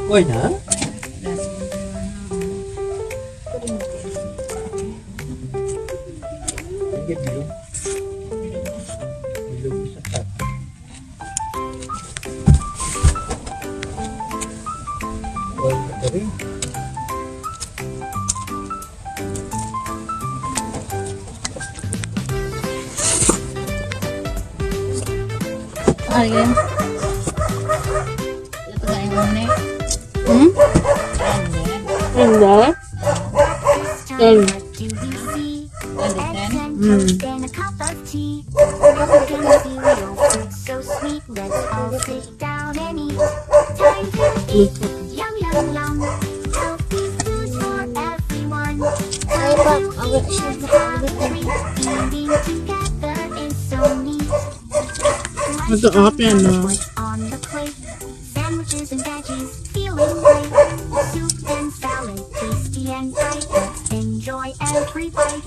Why na? Sige, bilog. Bilog sa tat. Why na rin? Ayan. Ito na yung muna. Hindi. Yan. Mag-off yan, no? Sandwiches and veggies, feeling great. Soup and salad, tasty and bright. Enjoy every bite.